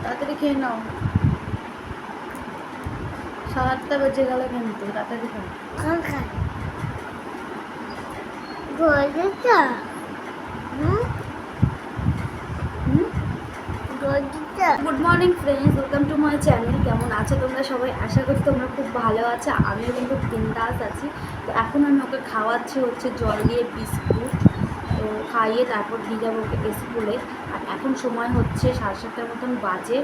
তাড়াতাড়ি খেয়ে নাও। 7টা বেজে গেল কিন্তু, তাড়াতাড়ি খাও। Good morning friends, welcome to my channel. কেমন আছো তোমরা সবাই? আশা করি তোমরা খুব ভালো আছো। আমিও কিন্তু বিন্দাস আছি। তো এখন আমি ওকে খাওয়াচ্ছি হচ্ছে জল দিয়ে বিস্কুট। তো খাইয়ে তারপর দিয়ে যাবো ওকে স্কুলে। আর এখন সময় হচ্ছে 7:30টার মতন বাজে।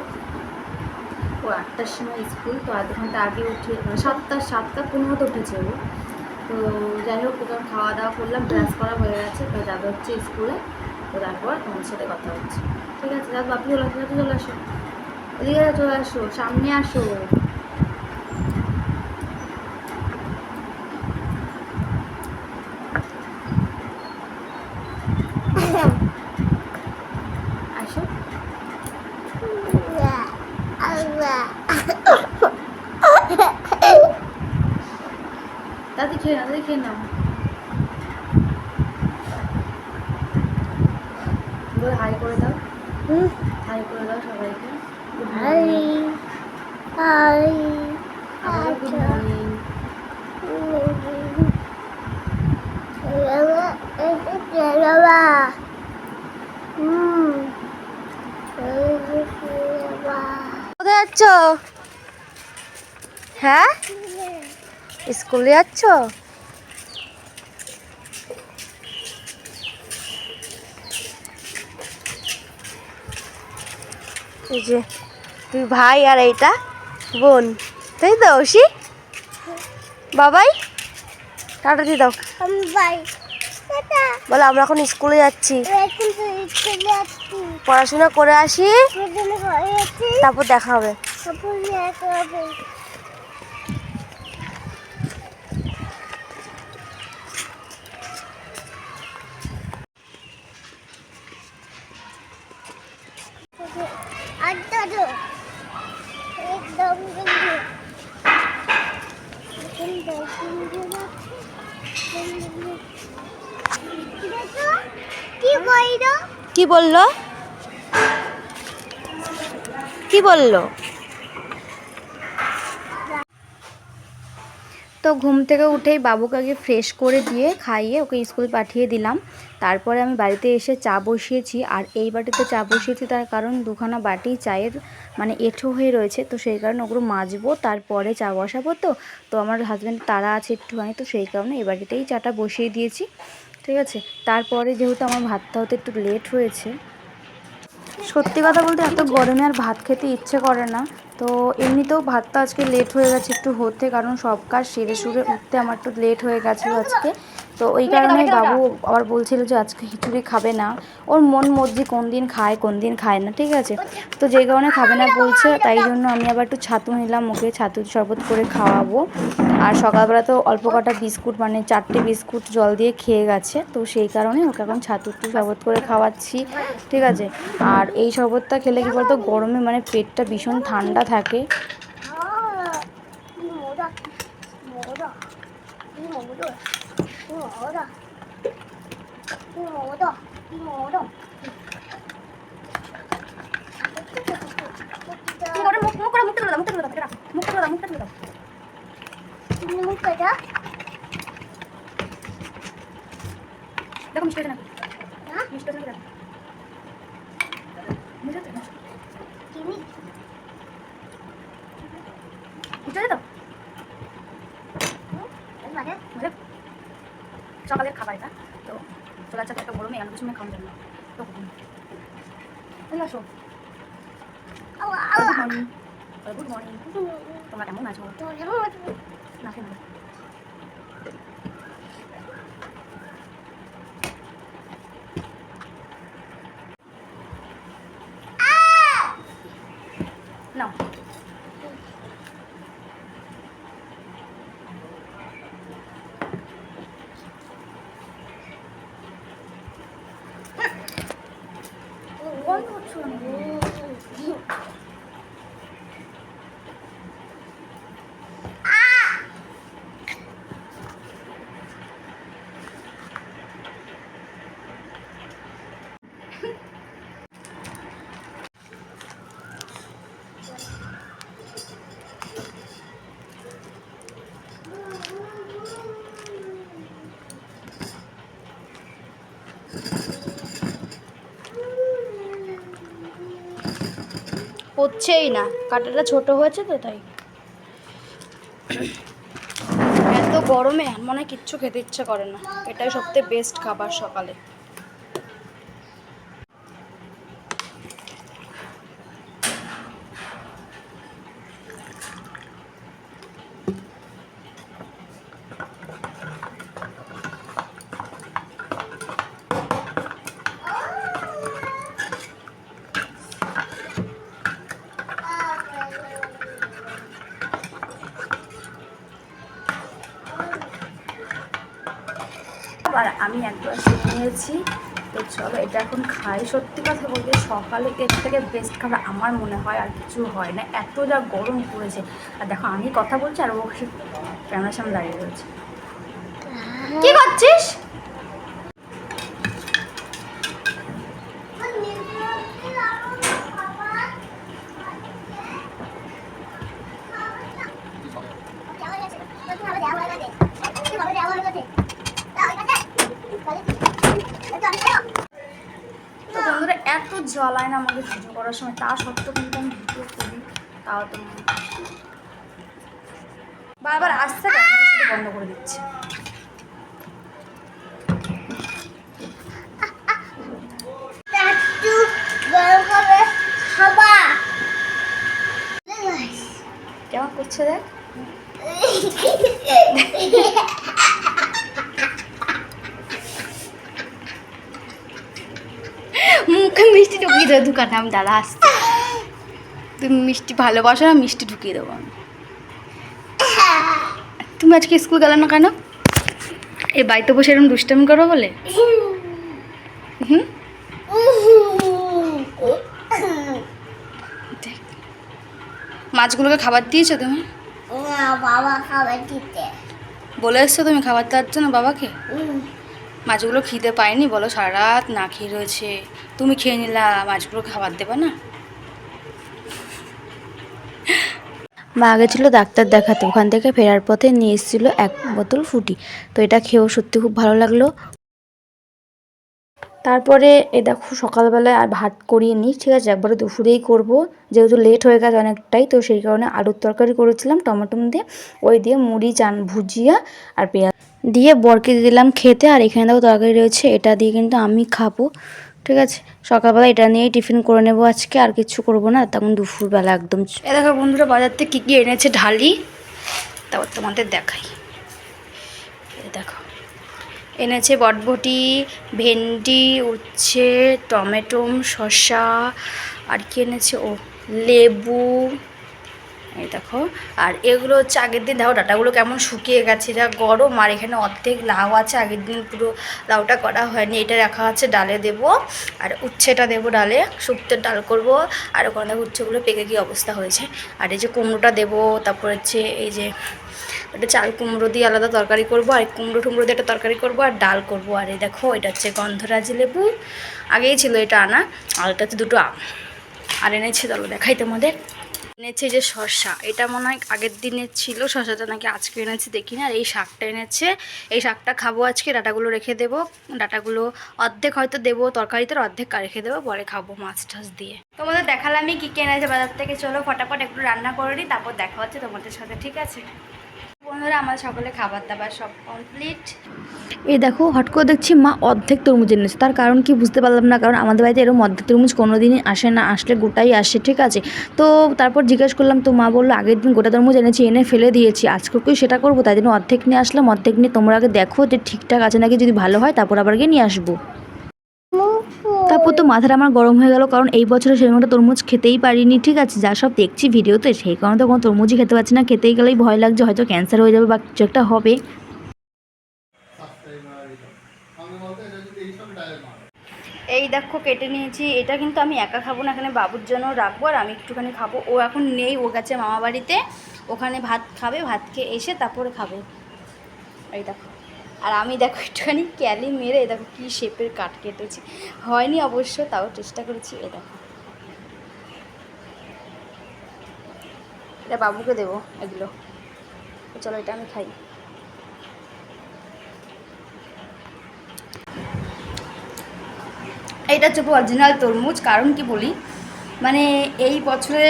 ও 8টার সময় স্কুল, তো আধ ঘন্টা আগে উঠে, মানে 7:15 উঠেছে ও। তো যাই হোক, ওকে খাওয়া দাওয়া করলাম, ব্রাশ করা হয়ে গেছে। তো যাবে হচ্ছে স্কুলে। তো তারপর তোমার সাথে কথা হচ্ছে, ঠিক আছে? যাক, বাপি চলে আসো, চলে আসো, এদিকে চলে আসো, সামনে আসো। আসো, তাতে খেয়ে নাও, তাতে খেয়ে নাও। বলে হাই করে দাও, হাই করে দাও সবাইকে। Good morning. আবারও গুড মর্নিং। কোথায় যাচ্ছ? হ্যাঁ, স্কুলে যাচ্ছ? এই যে তুই ভাই আর এইটা বোন, তাই তো? ঐশী, বাবাই টাটা দিয়ে দাও। বলো আমরা এখন স্কুলে যাচ্ছি, পড়াশোনা করে আসি, তারপর দেখা হবে। কি বললো? কি বললো? তো ঘুম থেকে উঠেই বাবুকে আগে ফ্রেশ করে দিয়ে খাইয়ে ওকে স্কুল পাঠিয়ে দিলাম। তারপরে আমি বাড়িতে এসে চা বসিয়েছি। আর এই বাটিতে চা বসিয়েছি তার কারণ দুখানা বাটি চায়ের মানে এঁঠো হয়ে রয়েছে, তো সেই কারণে ওগুলো মাজবো, তারপরে চা বসাবো। তো আমার হাজব্যান্ড তারা আছে একটুখানি, তো সেই কারণে এই বাটিতেই চাটা বসিয়ে দিয়েছি, ঠিক আছে? তারপরে যেহেতু আমার ভাতটা হতে একটু লেট হয়েছে, সত্যি কথা বলতে এত গরমে আর ভাত খেতে ইচ্ছে করে না। তো এমনিতেও ভাতটা আজকে লেট হয়ে গেছে একটু হতে, কারণ সব কাজ সেরে সুরে উঠতে আমার একটু লেট হয়ে গেছিলো আজকে। তো ওই কারণে বাবু আবার বলছিল যে আজকে খিচুড়ি খাবে না। ওর মন মর্জি, কোন দিন খায় কোন দিন খায় না, ঠিক আছে? তো যেই কারণে খাবে না বলছে, তাই জন্য আমি আবার একটু ছাতু নিলাম, ওকে ছাতুর শরবত করে খাওয়াবো। আর সকালবেলা তো অল্প কটা বিস্কুট, মানে 4টে বিস্কুট জল দিয়ে খেয়ে গেছে, তো সেই কারণে ওকে এখন ছাতুর শরবত করে খাওয়াচ্ছি, ঠিক আছে? আর এই শরবতটা খেলে কি বলতো, গরমে মানে পেটটা ভীষণ ঠান্ডা থাকে। দেখো মিষ্টি হয়েছে নাকি? মিষ্টি হয়েছে নাকি? সকালের খাবার এটা, তো চলে যাচ্ছে একটা গরমে এমন কিছু খাওয়া যাবে না। তো আসো, গুড মর্নিং। গুড মর্নিং, তোমরা কেমন আছো? না কেন নাও। বন্ধ করছো না? হচ্ছেই না, কাঁটাটা ছোট হয়েছে তো তাই। এত গরমে মনে হয় কিচ্ছু খেতে ইচ্ছে করে না, এটাই সবথেকে বেস্ট খাবার সকালে। আর আমি এক গ্লাস নিয়েছি, তো চলো এটা এখন খাই। সত্যি কথা বলতে সকালে এর থেকে বেস্ট খাবার আমার মনে হয় আর কিছু হয় না, এত যা গরম পড়েছে। আর দেখো আমি কথা বলছি আর ও ক্যামেরার সামনে দাঁড়িয়ে রয়েছে। কি করছিস? তো বন্ধুরা এত জ্বালায় না আমাকে ভিডিও করার সময়, তা সত্ত্বেও কিন্তু আমি ভিডিও করি। তাও তো বারবার আসছে, ক্যামেরা শুধু বন্ধ করে দিচ্ছে। কেমন করছে দেখ। মুখে মিষ্টি ঢুকিয়ে দেবো দোকানে, আমি দাদা আসছে। তুমি মিষ্টি ভালোবাসো না, মিষ্টি ঢুকিয়ে দেবো আমি। তুমি আজকে স্কুল গেলে না কেন? এই বাড়িতে বসে এরকম দুষ্টামি করো বলে? হুম, মাছগুলোকে খাবার দিয়েছো তুমি? বাবা খাবার দিতে বলে এসছো তুমি খাবার দেওয়ার জন্য বাবাকে? মাছগুলো খিদে পায়নি বলো? সারা রাত না খেয়ে রয়েছে, তুমি খেয়ে নিলা, মাছগুলো খাবার দেবে না? মা গেছিলো ডাক্তার দেখাতে, ওখান থেকে ফেরার পথে নিয়ে এসেছিলো 1 বোতল ফুটি। তো এটা খেয়েও সত্যি খুব ভালো লাগলো। তারপরে এ দেখো সকালবেলায় আর ভাত করিয়ে নিই, ঠিক আছে, একবারে দুপুরেই করব, যেহেতু লেট হয়ে গেছে অনেকটাই। তো সেই কারণে আলুর তরকারি করেছিলাম টমেটো দিয়ে, ওই দিয়ে মুড়ি চান ভুজিয়া আর পেঁয়াজ দিয়ে বরকে দিলাম খেতে। আর এখানে দেখো তরকারি রয়েছে, এটা দিয়ে কিন্তু আমি খাবো, ঠিক আছে। সকালবেলা এটা নিয়েই টিফিন করে নেবো আজকে, আর কিছু করব না। তখন দুপুরবেলা একদম। এ দেখো বন্ধুরা বাজার থেকে কী কী এনেছে ঢালি, তারপর তোমাদের দেখাই। দেখো এনেছে বটবটি, ভেন্ডি, উচ্ছে, টমেটো, শসা, আর কি এনেছে ও লেবু, এই দেখো। আর এগুলো হচ্ছে আগের দিন, দেখো ডাটাগুলো কেমন শুকিয়ে গেছে, যা গরম। আর এখানে অর্ধেক লাউ আছে, আগের দিন পুরো লাউটা করা হয়নি, এটা রাখা আছে ডালে দেব। আর উচ্ছেটা দেবো ডালে, শুক্তোর ডাল করব। আর ওখানে উচ্ছেগুলো পেকে গিয়ে অবস্থা হয়েছে। আর এই যে কুমড়োটা দেবো, তারপর হচ্ছে এই যে এটা চাল কুমড়ো দিয়ে আলাদা তরকারি করব, আর কুমড়ো টুমড়ো দিয়ে একটা তরকারি করব, আর ডাল করব। আর এই দেখো এটা হচ্ছে গন্ধরাজি লেবু, আগেই ছিল এটা আনা। আর এটা হচ্ছে 2টো আম। আর এনেছে চলো দেখাই তোমাদের। এনেছে যে শসা, এটা মনে হয় আগের দিনের ছিল, শসাটা নাকি আজকে এনেছে দেখি না। আর এই শাকটা এনেছে, এই শাকটা খাবো আজকে। ডাটাগুলো রেখে দেবো, ডাটাগুলো অর্ধেক হয়তো দেবো তরকারিতে, অর্ধেক রেখে দেবো, পরে খাবো মাছ টাছ দিয়ে। তোমাদের দেখালামই কী কী এনেছে বাজার থেকে। চলো ফটাফট একটু রান্না করে নিই, তারপর দেখা হচ্ছে তোমাদের সাথে, ঠিক আছে বন্ধুরা। আমার সকলে খাবার দাবার সব কমপ্লিট। এই দেখো হট করে দেখছি মা অর্ধেক তরমুজ এনেছে, তার কারণ কি বুঝতে পারলাম না, কারণ আমাদের বাড়িতে এরকম অর্ধেক তরমুজ কোনো দিনই আসে না, আসলে গোটাই আসে, ঠিক আছে। তো তারপর জিজ্ঞেস করলাম, তো মা বললো আগের দিন গোটা তরমুজ এনেছি, এনে ফেলে দিয়েছি, আজকেও সেটা করবো, তাই জন্য অর্ধেক নিয়ে আসলাম। অর্ধেক নিয়ে তোমরা আগে দেখো যে ঠিকঠাক আছে নাকি, যদি ভালো হয় তারপর আবার গিয়ে নিয়ে আসবো। তারপর তো মাথাটা আমার গরম হয়ে গেল, কারণ এই বছরে সেরকম একটা তরমুজ খেতেই পারিনি, ঠিক আছে। যা সব দেখছি ভিডিওতে, সেই কারণে তো কোনো তরমুজই খেতে পারছি না। খেতেই গেলেই ভয় লাগছে হয়তো ক্যান্সার হয়ে যাবে বা কিছু একটা হবে। এই দেখো কেটে নিয়েছি, এটা কিন্তু আমি একা খাবো না, এখানে বাবুর জন্য রাখবো, আর আমি একটুখানি খাবো। ও এখন নেই, ও গেছে মামা বাড়িতে, ওখানে ভাত খাবে, ভাত খেয়ে এসে তারপরে খাবে। এই দেখো, আর আমি দেখো একটুখানি ক্যালি মেরে দেখো কী শেপের কাট কেটেছি, হয়নি অবশ্য, তাও চেষ্টা করেছি। এ দেখো, এটা বাবুকে দেবো এগুলো। চলো এটা আমি খাই। এইটা হচ্ছে অরিজিনাল তরমুজ, কারণ কি বলি, মানে এই বছরে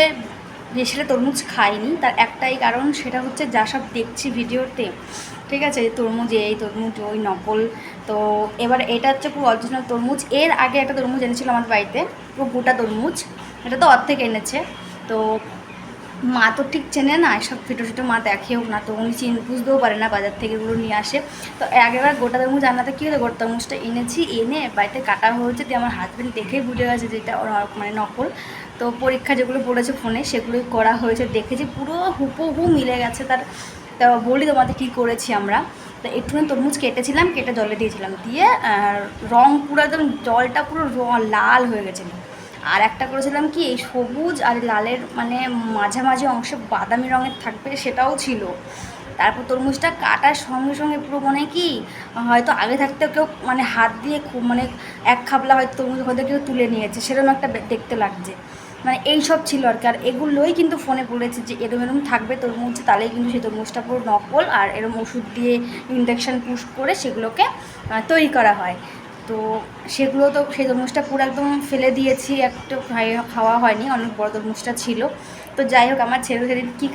বেশিটা তরমুজ খাইনি, তার একটাই কারণ, সেটা হচ্ছে যা সব দেখছি ভিডিওতে, ঠিক আছে, তরমুজ এই তরমুজ ওই নকল। তো এবার এটা হচ্ছে পুরো অরিজিনাল তরমুজ। এর আগে একটা তরমুজ এনেছিল আমার বাড়িতে, পুরো গোটা তরমুজ, এটা তো অর্ধেক এনেছে। তো মা তো ঠিক চেনে না, এসব ফিটো ফিটো মা দেখেও না, তো উনি বুঝতেও পারে না, বাজার থেকে এগুলো নিয়ে আসে। তো আগেবার গোটা তরমুজ আনাতে কী হলো, গোটা তরমুজটা এনেছি, এনে বাড়িতে কাটা হয়েছে, দিয়ে আমার হাজব্যান্ড দেখেই বুঝে গেছে যে এটা মানে নকল। তো পরীক্ষা যেগুলো পড়েছে ফোনে সেগুলোই করা হয়েছে, দেখেছি পুরো হুবহু মিলে গেছে তার। তা বলি তোমাদের কী করেছি আমরা। তো একটুখানি তরমুজ কেটেছিলাম, কেটে জলে দিয়েছিলাম, দিয়ে রং পুরো একদম জলটা পুরো লাল হয়ে গেছিলো। আর একটা করেছিলাম কি, এই সবুজ আর লালের মানে মাঝামাঝি অংশে বাদামি রঙের থাকবে, সেটাও ছিল। তারপর তরমুজটা কাটার সঙ্গে সঙ্গে পুরো মানে কি, হয়তো আগে থাকতে কেউ মানে হাত দিয়ে খুব মানে এক খাবলা হয়তো তরমুজ হয়তো কেউ তুলে নিয়েছে, সেরকম একটা দেখতে লাগছে। মানে এই সব ছিল আর কি। আর এগুলোই কিন্তু ফোনে বলেছে যে এরম এরম থাকবে তরমুজ, তাহলেই কিন্তু সেই তরমুজটা পুরো নকল, আর এরম ওষুধ দিয়ে ইনজেকশন পুশ করে সেগুলোকে তৈরি করা হয়। তো সেগুলো তো সেই তরমুজটা পুরো একদম ফেলে দিয়েছি, একটু খাওয়া হয়নি, অনেক বড় তরমুজটা ছিল। তো যাই হোক, আমার ছেলে সেদিন কী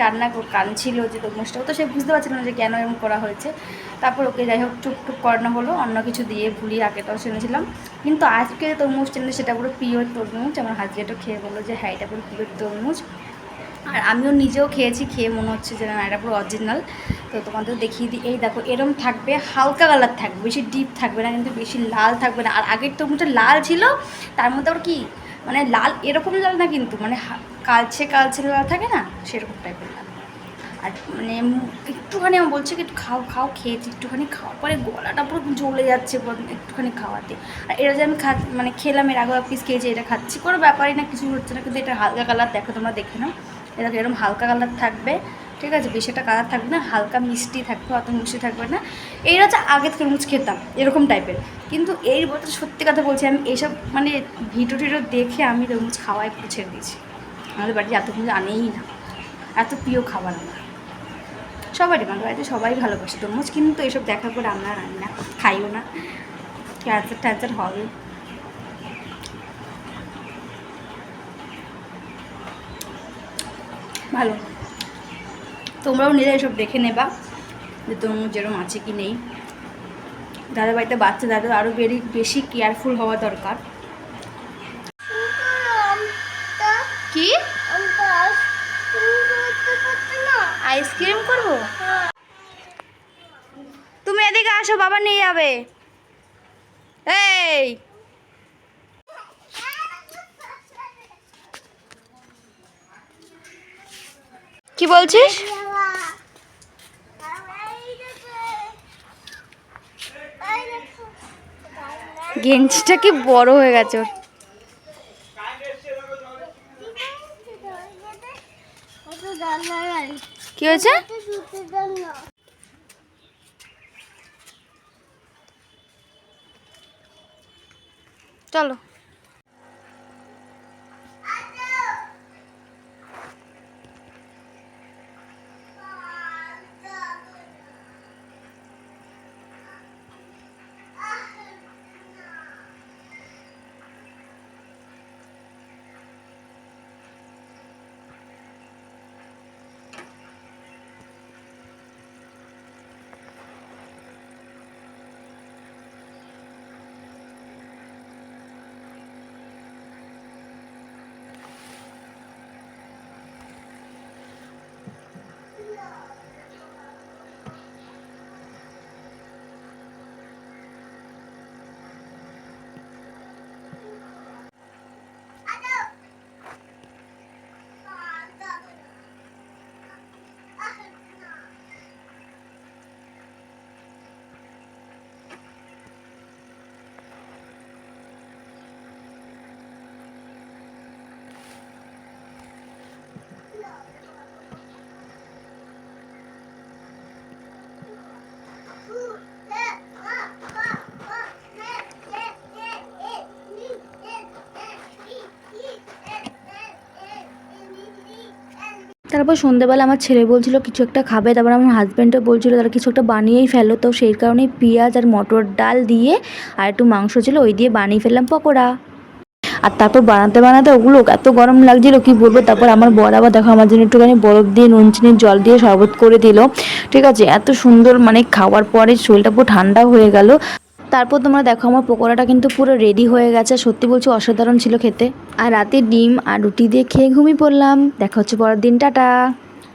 কাঁদছিল যে তরমুজটাও, তো সে বুঝতে পারছিল না যে কেন এরকম করা হয়েছে। তারপর ওকে যাই হোক টুকটুক করানো হলো, অন্য কিছু দিয়ে ভুলিয়ে আগেটাও শুনেছিলাম। কিন্তু আজকে তরমুজ টেনে সেটা পুরো পিওর তরমুজ। আমার হাজবেন্ডও খেয়ে বললো যে হ্যাঁ এটা পুরো পিওর তরমুজ। আর আমিও নিজেও খেয়েছি, খেয়ে মনে হচ্ছে যে না এটা পুরো অরিজিনাল। তো তোমাদের দেখিয়ে দিই, এই দেখো এরম থাকবে, হালকা কালার থাকবে, বেশি ডিপ থাকবে না, কিন্তু বেশি লাল থাকবে না। আর আগের তরমুজটা লাল ছিল, তার মধ্যে আবার কি মানে লাল এরকম লাল না, কিন্তু মানে কালচে কালচে লাল থাকে না, সেরকম টাইপের লাল। আর মানে একটুখানি আমি বলছি কি একটু খাও খাও, খেয়েছি একটুখানি, খাওয়ার পরে গলাটা পুরো জ্বলে যাচ্ছে একটুখানি খাওয়াতে। আর এটা যে আমি মানে খেলাম, এর আগে পিস খেয়েছি, এটা খাচ্ছি, কোনো ব্যাপারই না, কিছু হচ্ছে না। কিন্তু এটা হালকা কালার, দেখো তোমরা দেখে নাও, এটা এরকম হালকা কালার থাকবে, ঠিক আছে, বেশি একটা কালার থাকবে না, হালকা মিষ্টি থাকবে, অত মিষ্টি থাকবে না। এইটা হচ্ছে আগে তরমুজ খেতাম এরকম টাইপের। কিন্তু এই বছর সত্যি কথা বলছি, আমি এইসব মানে ভিডিও টিডিও দেখে আমি তরমুজ খাওয়াই ছেড়ে দিয়েছি। আমাদের বাড়িতে এত তরমুজ আনেই না, এত প্রিয় খাবার না সবারই, আমার বাড়িতে সবাই ভালোবাসে তরমুজ, কিন্তু এসব দেখার পর আমরা আনি না, খাইও না, ক্যান্সার ট্যান্সার হবে। ভালো, তোমরাও নিজে এসব দেখে নেবা যে তরমুজ যেরকম আছে কি নেই। যাদের বাড়িতে বাচ্চা, তাদের আরও বেশি কেয়ারফুল হওয়া দরকার। কি আইসক্রিম করবো? তুমি এদিকে আসো, বাবা নিয়ে যাবে। এই কি বলছিস? গেঞ্জিটা কি বড় হয়ে গেছে ওর। কি হয়েছে? চলো। তারপর সন্ধ্যেবেলা আমার ছেলে বলছিল কিছু একটা খাবে, তারপর আমার হাজব্যান্ডও বলছিল তারা কিছু একটা বানিয়েই ফেলো। তো সেই কারণেই পেঁয়াজ আর মটর ডাল দিয়ে আর একটু মাংস ছিল, ওই দিয়ে বানিয়ে ফেললাম পকোড়া। আর তারপর বানাতে বানাতে ওগুলো এত গরম লাগছিল কি বলবো। তারপর আমার বর আবার দেখো আমার জন্য একটুখানি বরফ দিয়ে নুন চিনির জল দিয়ে শরবত করে দিল। ঠিক আছে, এত সুন্দর মানে খাওয়ার পরে শরীরটা পুরো ঠান্ডা হয়ে গেল। তারপর তোমরা দেখো আমার পকোড়াটা কিন্তু পুরো রেডি হয়ে গেছে, সত্যি বলছি অসাধারণ ছিল খেতে। আর রাতে ডিম আর রুটি দিয়ে খেয়ে ঘুমিয়ে পড়লাম। দেখা হচ্ছে পরের দিন, টাটা।